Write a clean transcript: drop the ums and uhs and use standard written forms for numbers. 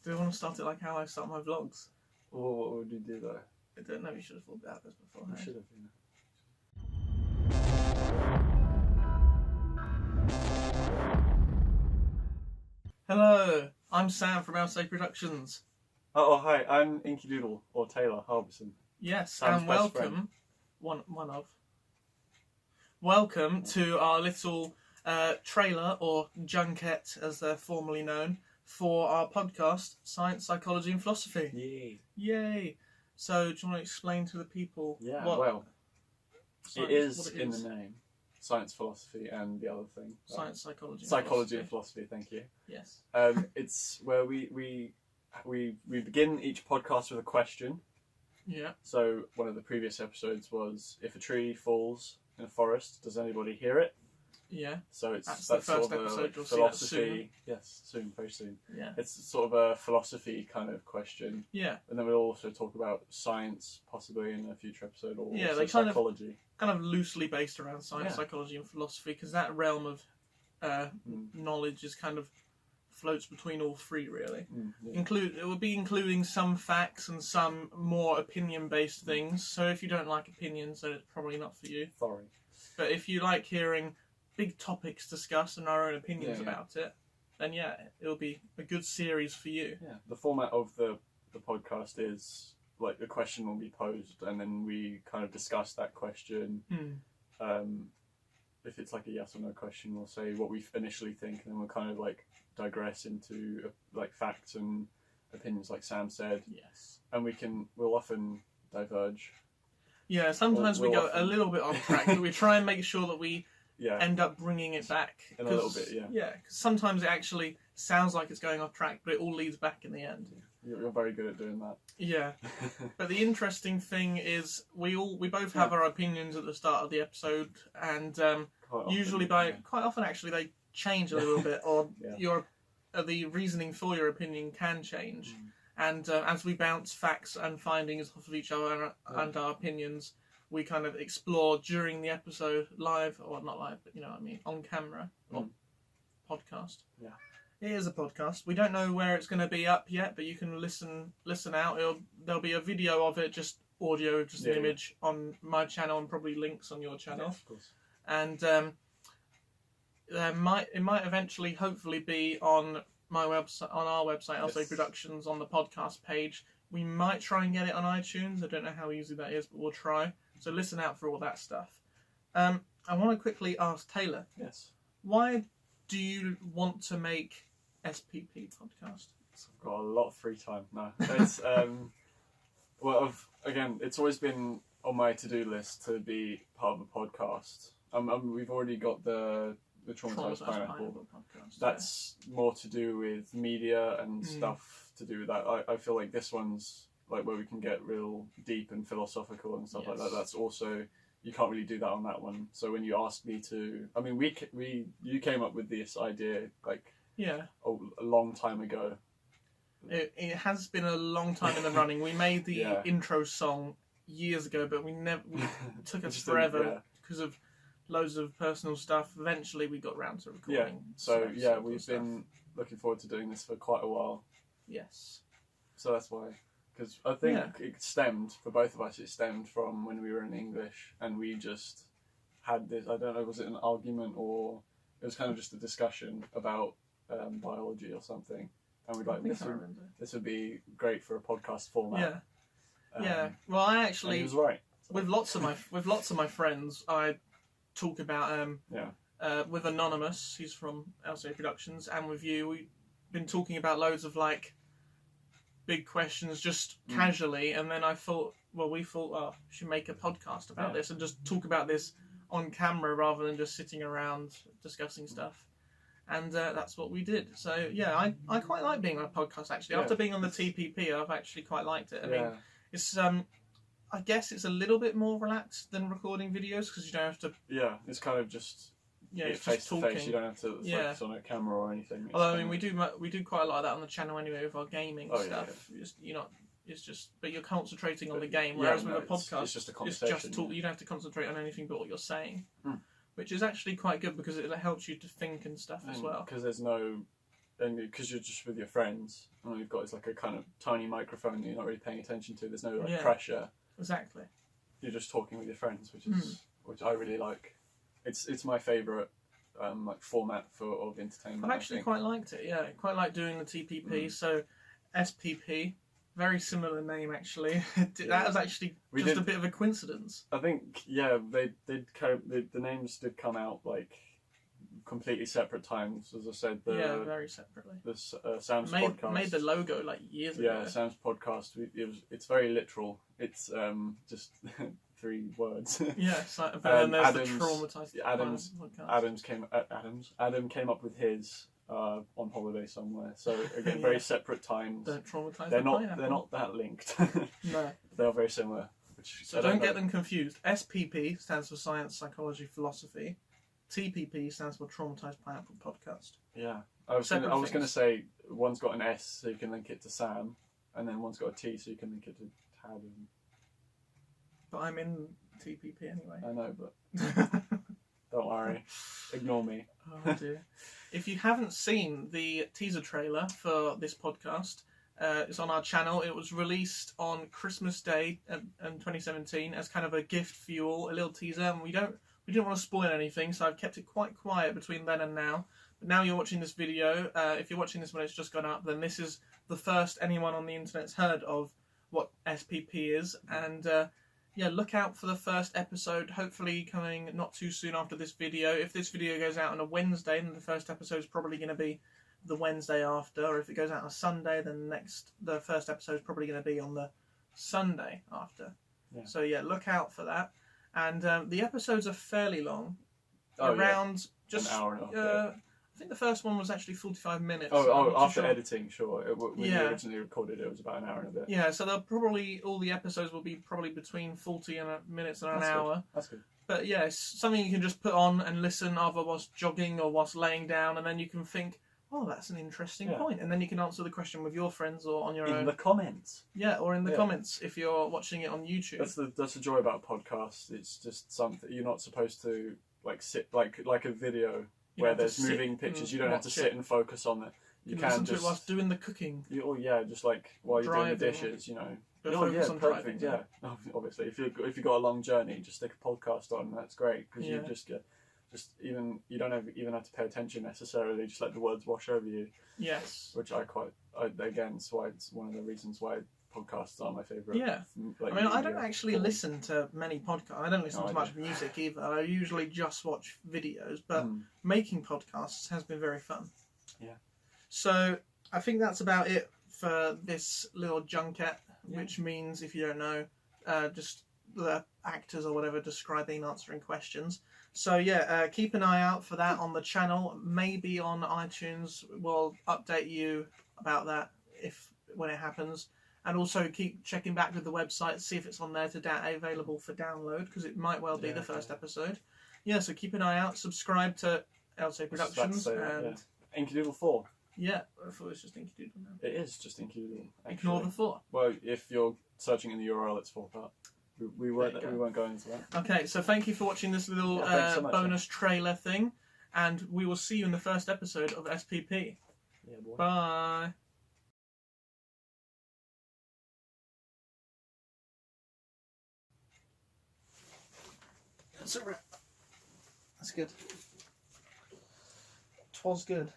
Do I want to start it like how I start my vlogs? Or what would you do though? I don't know. You should have thought about this before. You should have. Hello, I'm Sam from LCAProductions. Productions. Oh, hi. I'm Inkydoodle or Taylor Harbison. Yes, Sam's and best welcome. Welcome to our little trailer, or Junket as they're formerly known, for our podcast, Science, Psychology and Philosophy. Yay. Yay! So, do you want to explain to the people Yeah, what well, science, it is what in the name. Science, philosophy, and the other thing. Science, Psychology Psychology and philosophy, thank you. Yes. It's where we begin each podcast with a question. Yeah. So one of the previous episodes was, if a tree falls in a forest, does anybody hear it? Yeah. So That's that's the first sort of episode, a you'll see that philosophy. soon. Yes, soon, very soon. Yeah. It's sort of a philosophy kind of question. Yeah. And then we'll also talk about science, possibly in a future episode, or Yeah, also they kind of- psychology. Kind of loosely based around science, Yeah. psychology and philosophy, because that realm of knowledge is kind of floats between all three, really. Yeah. It would be including some facts and some more opinion-based things. So if you don't like opinions, then it's probably not for you. Sorry. But if you like hearing big topics discussed and our own opinions about it, then yeah, it'll be a good series for you. Yeah. The format of the podcast is like the question will be posed, and then we kind of discuss that question. If it's like a yes or no question, we'll say what we initially think, and then we'll kind of like digress into like facts and opinions, like Sam said. Yes. And we'll often diverge. Yeah, sometimes we We'll go often- a little bit off track, but we try and make sure that we Yeah. end up bringing it back. In a little bit, yeah. Yeah, because sometimes it actually sounds like it's going off track, but it all leads back in the end. You're very good at doing that. Yeah. But the interesting thing is we both have our opinions at the start of the episode, and Quite often, usually quite often actually they change a little bit, or Yeah. the reasoning for your opinion can change. And as we bounce facts and findings off of each other and our opinions, we kind of explore during the episode, live, or not live, but you know what I mean, on camera, or podcast. Yeah. It is a podcast. We don't know where it's going to be up yet, but you can listen out. There'll be a video of it, just audio, just an image on my channel, and probably links on your channel. Yeah, of course. And it might eventually, hopefully, be on my website, on our website, LCAProductions, on the podcast page. We might try and get it on iTunes. I don't know how easy that is, but we'll try. So listen out for all that stuff. I want to quickly ask Taylor. Yes. Why do you want to make SPP Podcast? I've got a lot of free time now. It's well, again, it's always been on my to-do list to be part of a podcast. We've already got the Traumatized Pineapple Podcast. That's more to do with media and stuff to do with that. I feel like this one's like where we can get real deep and philosophical and stuff like that. That's also, you can't really do that on that one. So when you asked me to, I mean, you came up with this idea like a long time ago. It has been a long time in the running. We made the intro song years ago, but we took us forever because of loads of personal stuff. Eventually we got round to recording. Yeah. So we've been looking forward to doing this for quite a while. Yes. So that's why. Because I think it stemmed, for both of us, it stemmed from when we were in English and we just had this, I don't know, was it an argument or it was kind of just a discussion about biology or something. And we'd like, this would be great for a podcast format. Yeah. Well, I actually, he was right. With lots of my friends, I talk about with Anonymous, he's from LCA Productions, and with you, we've been talking about loads of like big questions just casually, and then we thought, we should make a podcast about this and just talk about this on camera rather than just sitting around discussing stuff. And that's what we did. So yeah, I quite like being on a podcast actually. After being on the TPP, I've actually quite liked it. I mean, it's I guess it's a little bit more relaxed than recording videos because you don't have to. Yeah, it's kind of just. It's face just to talking. face. You don't have to focus on a camera or anything. It's Although I mean, we do quite a lot of that on the channel anyway with our gaming stuff. Yeah. But you're concentrating on the game. Whereas with a podcast, it's just a conversation. It's just talk. You don't have to concentrate on anything but what you're saying, which is actually quite good because it helps you to think and stuff as well. Because there's no and because you're just with your friends, and all you've got is like a kind of tiny microphone that you're not really paying attention to. There's no like pressure. Exactly. You're just talking with your friends, which I really like. It's my favourite like format of entertainment. I've actually quite liked it. Yeah, quite like doing the TPP. So SPP, very similar name actually. That was actually a bit of a coincidence. I think they did. The names did come out like completely separate times. As I said, very separately. The Sam's podcast made the logo like years ago. Yeah, Sam's podcast. It's very literal. It's just 3 words. Yeah, but then there's the traumatized podcast. Adam came up with his on holiday somewhere. So again, very separate times. Don't traumatize. They're not that linked. No, they are very similar. So don't get them confused. SPP stands for Science, Psychology, Philosophy. TPP stands for Traumatized Pineapple Podcast. Yeah, I was going to say one's got an S so you can link it to Sam, and then one's got a T so you can link it to Tad. But I'm in TPP anyway. I know, but don't worry. Ignore me. Oh dear. If you haven't seen the teaser trailer for this podcast, it's on our channel. It was released on Christmas Day in 2017 as kind of a gift for you all, a little teaser, and we didn't want to spoil anything, so I've kept it quite quiet between then and now. But now you're watching this video. If you're watching this when it's just gone up, then this is the first anyone on the internet's heard of what SPP is, and look out for the first episode, hopefully coming not too soon after this video. If this video goes out on a Wednesday, then the first episode is probably going to be the Wednesday after, or if it goes out on a Sunday, then the first episode is probably going to be on the Sunday after. Yeah. So look out for that. And the episodes are fairly long, just an hour and a half. I think the first one was actually 45 minutes. After editing, sure. When we originally recorded it was about an hour and a bit. Yeah, so all the episodes will be probably between 40 minutes and an hour. Good. That's good. But yeah, it's something you can just put on and listen either whilst jogging or whilst laying down, and then you can think, oh, that's an interesting point. And then you can answer the question with your friends or on your own. In the comments. Yeah, or in the comments if you're watching it on YouTube. That's the joy about podcasts. It's just something you're not supposed to sit like a video where there's moving pictures. You don't have to sit and focus on it. You can listen just to it whilst doing the cooking. Just like while you're doing the dishes, Focus on perfect. Driving, yeah. Obviously, if you've got a long journey, just stick a podcast on. That's great because you just get. You don't even have to pay attention necessarily. Just let the words wash over you. Yes. Which again, it's why it's one of the reasons why podcasts are my favourite. Yeah. I don't actually listen to many podcasts. I don't listen to much music either. I usually just watch videos. But making podcasts has been very fun. Yeah. So I think that's about it for this little junket, which means, if you don't know, just the actors or whatever describing and answering questions. So keep an eye out for that on the channel. Maybe on iTunes we'll update you about that when it happens, and also keep checking back with the website, see if it's on there available for download, because it might well be the first episode. So keep an eye out. Subscribe to LCAProductions and Inkydoodle 4. Yeah, I thought it was just Inkydoodle now. It is just Inkydoodle. Ignore the 4. Well, if you're searching in the URL, it's 4 part. We won't go into that. Okay, so thank you for watching this little bonus trailer thing, and we will see you in the first episode of SPP. Yeah, boy. Bye. That's a wrap. That's good. 'Twas good.